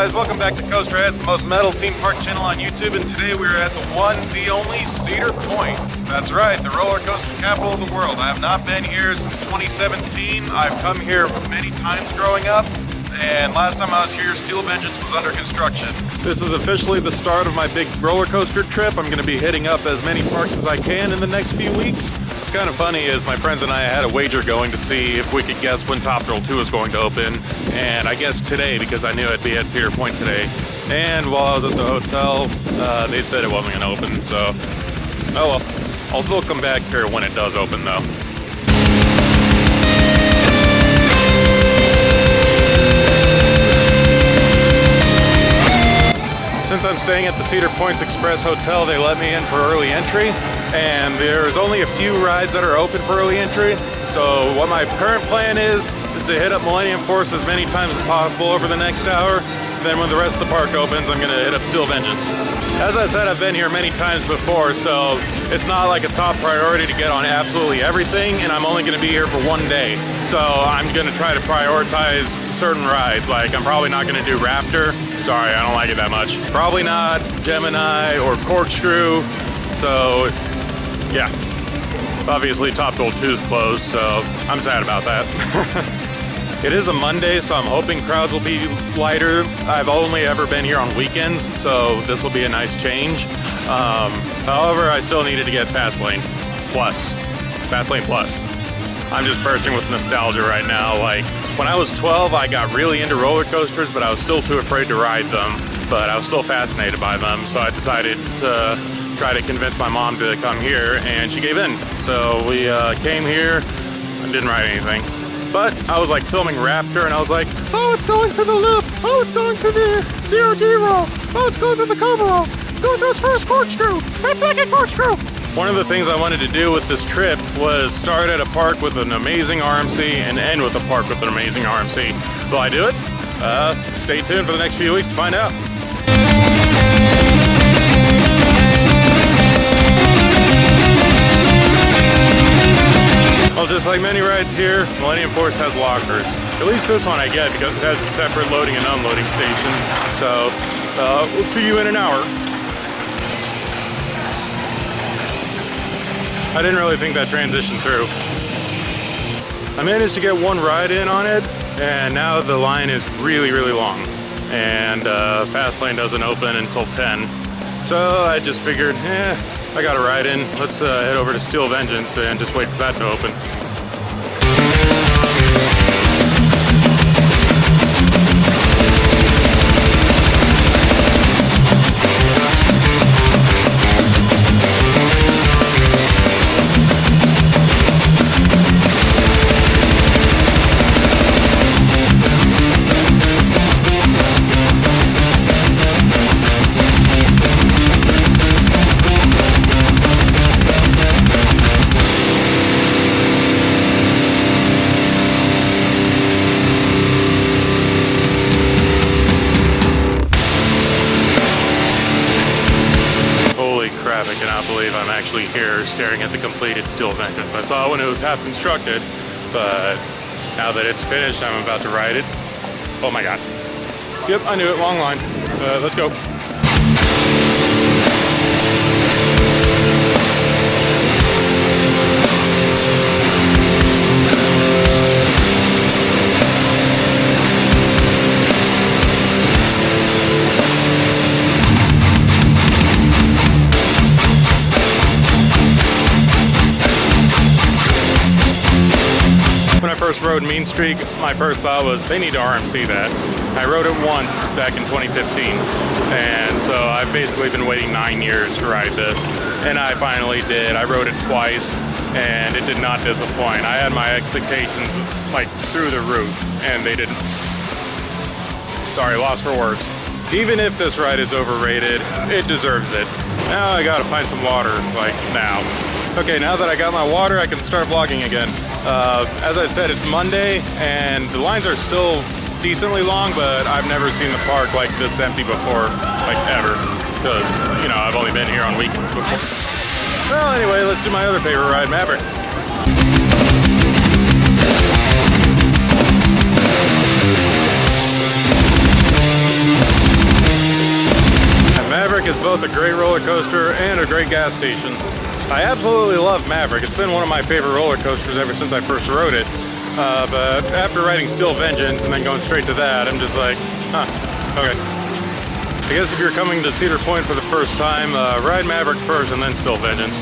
guys, welcome back to Coast Rides, the most metal theme park channel on YouTube, and today we are at the one, the only Cedar Point. That's right, the roller coaster capital of the world. I have not been here since 2017. I've come here many times growing up, and last time I was here, Steel Vengeance was under construction. This is officially the start of my big roller coaster trip. I'm going to be hitting up as many parks as I can in the next few weeks. What's kind of funny is my friends and I had a wager going to see if we could guess when Top Thrill 2 is going to open, and I guessed today because I knew I'd be at Cedar Point today. And while I was at the hotel, they said it wasn't going to open, so oh well. I'll still come back here when it does open though. Since I'm staying at the Cedar Point's Express Hotel, they let me in for early entry, and there's only a few rides that are open for early entry. So what my current plan is to hit up Millennium Force as many times as possible over the next hour. Then when the rest of the park opens, I'm gonna hit up Steel Vengeance. As I said, I've been here many times before, so it's not like a top priority to get on absolutely everything, and I'm only gonna be here for one day. So I'm gonna try to prioritize certain rides. Like, I'm probably not gonna do Raptor. Sorry, I don't like it that much. Probably not Gemini or Corkscrew. So, yeah. Obviously, Top Thrill 2 is closed, so I'm sad about that. It is a Monday, so I'm hoping crowds will be lighter. I've only ever been here on weekends, so this will be a nice change. However, I still needed to get Fastlane Plus. Fastlane Plus. I'm just bursting with nostalgia right now. Like, when I was 12, I got really into roller coasters, but I was still too afraid to ride them. But I was still fascinated by them, so I decided to try to convince my mom to come here, and she gave in. So we came here and didn't ride anything. But I was like filming Raptor, and I was like, oh, it's going through the loop. Oh, it's going through the zero-G roll. Oh, it's going through the Cobra roll. It's going through its first corkscrew. That second corkscrew. One of the things I wanted to do with this trip was start at a park with an amazing RMC and end with a park with an amazing RMC. Will I do it? Stay tuned for the next few weeks to find out. Well, just like many rides here, Millennium Force has lockers. At least this one I get because it has a separate loading and unloading station. So, we'll see you in an hour. I didn't really think that transition through. I managed to get one ride in on it, and now the line is really, really long. And Fastlane doesn't open until 10. So I just figured, I got a ride in. Let's head over to Steel Vengeance and just wait for that to open. I cannot believe I'm actually here staring at the completed Steel Vengeance. I saw it when it was half constructed, but now that it's finished, I'm about to ride it. Oh my god. Yep, I knew it, long line. Let's go. First rode Mean Streak, my first thought was they need to RMC that. I rode it once back in 2015, and so I've basically been waiting 9 years to ride this, and I finally did. I rode it twice, and it did not disappoint. I had my expectations like through the roof, and they didn't. Sorry, lost for words. Even if this ride is overrated, it deserves it. Now I gotta find some water, like now. Okay, now that I got my water, I can start vlogging again. As I said, it's Monday, and the lines are still decently long, but I've never seen the park like this empty before, like ever. Because, you know, I've only been here on weekends before. Well, anyway, let's do my other favorite ride, Maverick. both a great roller coaster and a great gas station. I absolutely love Maverick. It's been one of my favorite roller coasters ever since I first rode it. But after riding Steel Vengeance and then going straight to that, I'm just like, okay. I guess if you're coming to Cedar Point for the first time, ride Maverick first and then Steel Vengeance.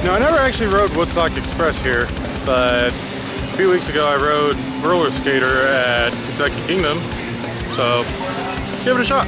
No, I never actually rode Woodstock Express here, but a few weeks ago I rode Roller Skater at Kentucky Kingdom, so give it a shot.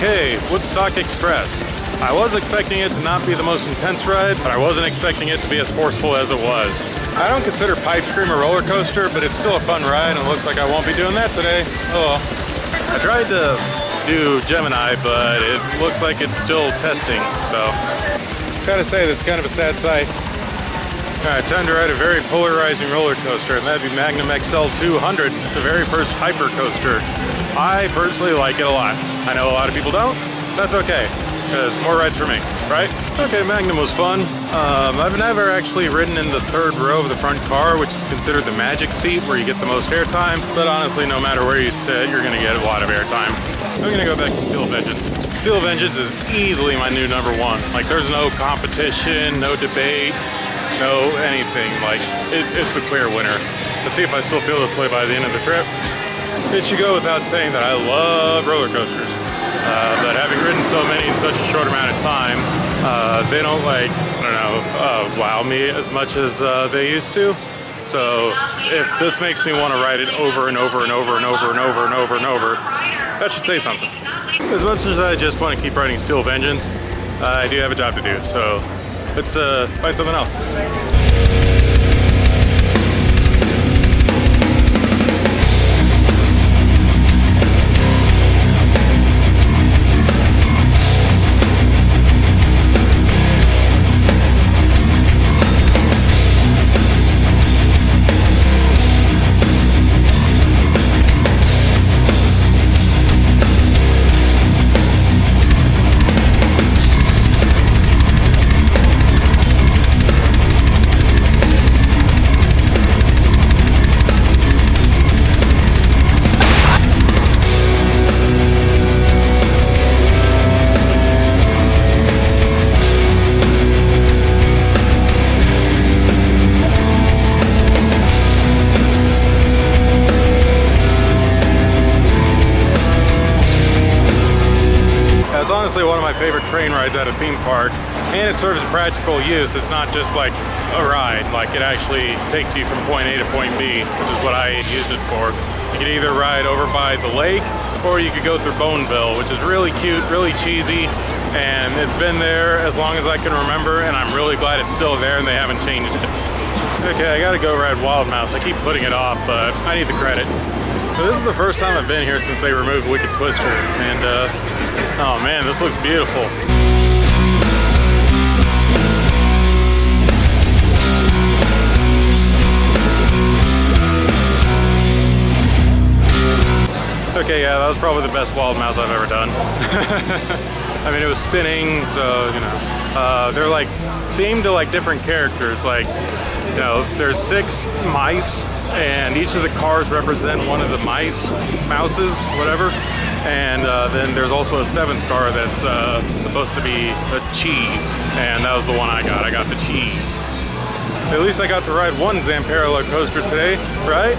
Okay, Woodstock Express. I was expecting it to not be the most intense ride, but I wasn't expecting it to be as forceful as it was. I don't consider Pipe Scream a roller coaster, but it's still a fun ride, and it looks like I won't be doing that today. Oh well. I tried to do Gemini, but it looks like it's still testing, so gotta say, this is kind of a sad sight. Alright, time to ride a very polarizing roller coaster, and that'd be Magnum XL 200, the very first hyper coaster. I personally like it a lot. I know a lot of people don't. That's okay, because more rides for me, right? Okay, Magnum was fun. I've never actually ridden in the third row of the front car, which is considered the magic seat where you get the most airtime. But honestly, no matter where you sit, you're gonna get a lot of airtime. I'm gonna go back to Steel Vengeance. Steel Vengeance is easily my new number one. Like, there's no competition, no debate, no anything. Like, it's the clear winner. Let's see if I still feel this way by the end of the trip. It should go without saying that I love roller coasters, but having ridden so many in such a short amount of time, they don't, like, I don't know, wow me as much as they used to. So if this makes me want to ride it over and over and over and over and over and over and over, that should say something. As much as I just want to keep riding Steel Vengeance, I do have a job to do, so let's find something else. It's honestly one of my favorite train rides at a theme park, and it serves a practical use. It's not just like a ride, like it actually takes you from point A to point B, which is what I used it for. You could either ride over by the lake, or you could go through Boneville, which is really cute, really cheesy, and it's been there as long as I can remember, and I'm really glad it's still there and they haven't changed it. Okay, I gotta go ride Wild Mouse. I keep putting it off, but I need the credit. So this is the first time I've been here since they removed Wicked Twister, and oh man, this looks beautiful. Okay, yeah, that was probably the best Wild Mouse I've ever done. I mean, it was spinning, so, you know, they're like themed to like different characters. Like, you know, there's 6 mice, and each of the cars represent one of the mouses, whatever. And then there's also a 7th car that's supposed to be a cheese, and that was the one I got. I got the cheese. At least I got to ride one Zamperla coaster today, right?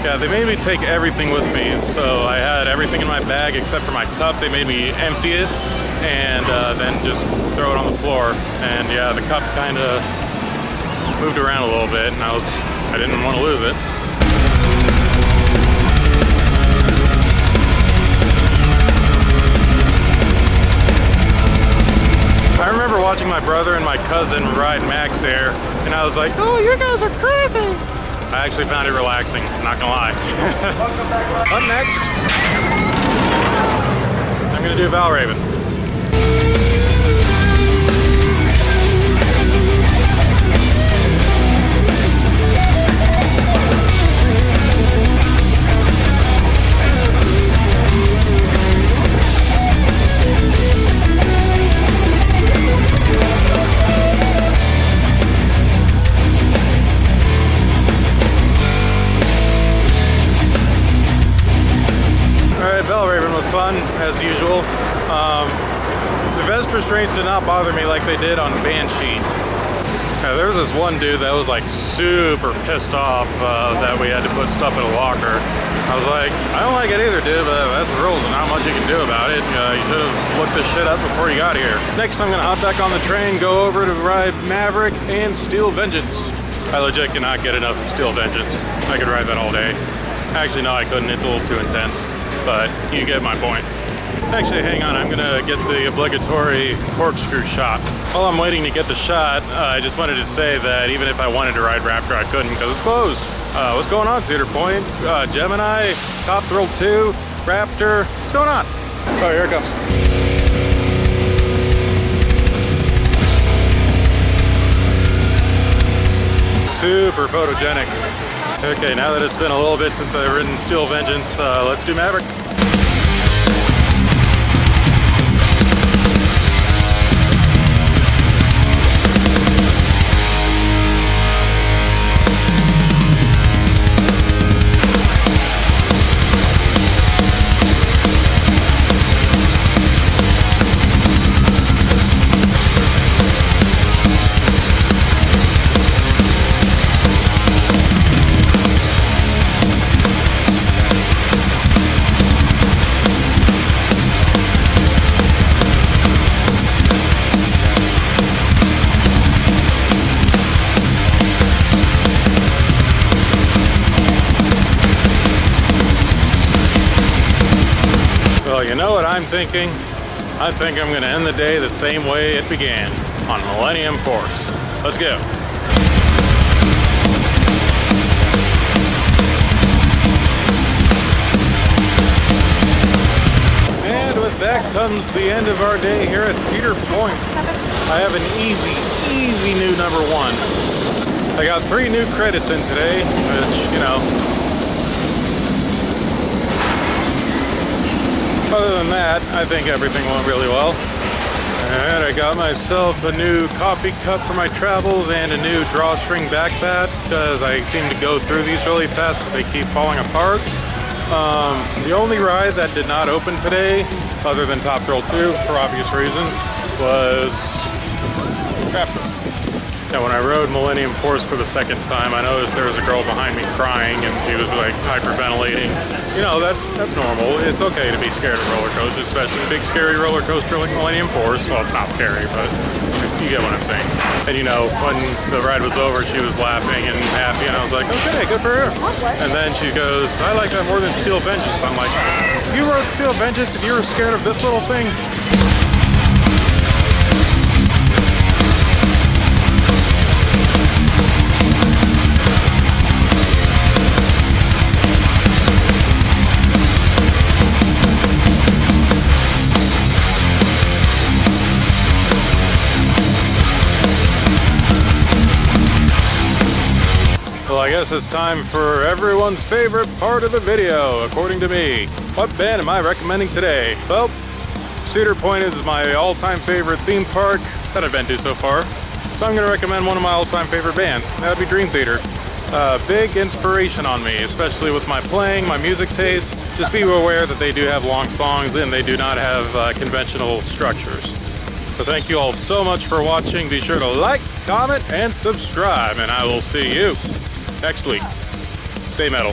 Yeah, they made me take everything with me. So I had everything in my bag except for my cup. They made me empty it and then just throw it on the floor. And yeah, the cup kind of moved around a little bit, and I didn't want to lose it. I remember watching my brother and my cousin ride Max Air, and I was like, oh, you guys are crazy! I actually found it relaxing, not gonna lie. Up next, gonna do Valraven. Valraven was fun, as usual. The vest restraints did not bother me like they did on Banshee. There was this one dude that was like super pissed off that we had to put stuff in a locker. I was like, I don't like it either, dude, but that's the rules and not much you can do about it. You should have looked this shit up before you got here. Next, I'm gonna hop back on the train, go over to ride Maverick and Steel Vengeance. I legit cannot get enough of Steel Vengeance. I could ride that all day. Actually, no, I couldn't. It's a little too intense. But you get my point. Actually, hang on, I'm gonna get the obligatory corkscrew shot. While I'm waiting to get the shot, I just wanted to say that even if I wanted to ride Raptor, I couldn't because it's closed. What's going on, Cedar Point? Gemini, Top Thrill 2, Raptor, what's going on? Oh, here it comes. Super photogenic. Okay, now that it's been a little bit since I've ridden Steel Vengeance, let's do Maverick. Well, you know what I'm thinking? I think I'm gonna end the day the same way it began, on Millennium Force. Let's go. And with that comes the end of our day here at Cedar Point. I have an easy new #1. I got 3 new credits in today, which, you know, other than that, I think everything went really well. And I got myself a new coffee cup for my travels and a new drawstring backpack because I seem to go through these really fast because they keep falling apart. The only ride that did not open today, other than Top Thrill 2 for obvious reasons, was Raptor. Now, when I rode Millennium Force for the second time, I noticed there was a girl behind me crying and she was like hyperventilating. You know, that's normal. It's okay to be scared of roller coasters, especially a big scary roller coaster like Millennium Force. Well, it's not scary, but you get what I'm saying. And you know, when the ride was over, she was laughing and happy, and I was like, okay, good for her. And then she goes, I like that more than Steel Vengeance. I'm like, you rode Steel Vengeance and you were scared of this little thing? Well, I guess it's time for everyone's favorite part of the video, according to me. What band am I recommending today? Well, Cedar Point is my all-time favorite theme park that I've been to so far. So I'm going to recommend one of my all-time favorite bands. That would be Dream Theater. Big inspiration on me, especially with my playing, my music taste. Just be aware that they do have long songs and they do not have conventional structures. So thank you all so much for watching. Be sure to like, comment, and subscribe, and I will see you next week. Stay metal.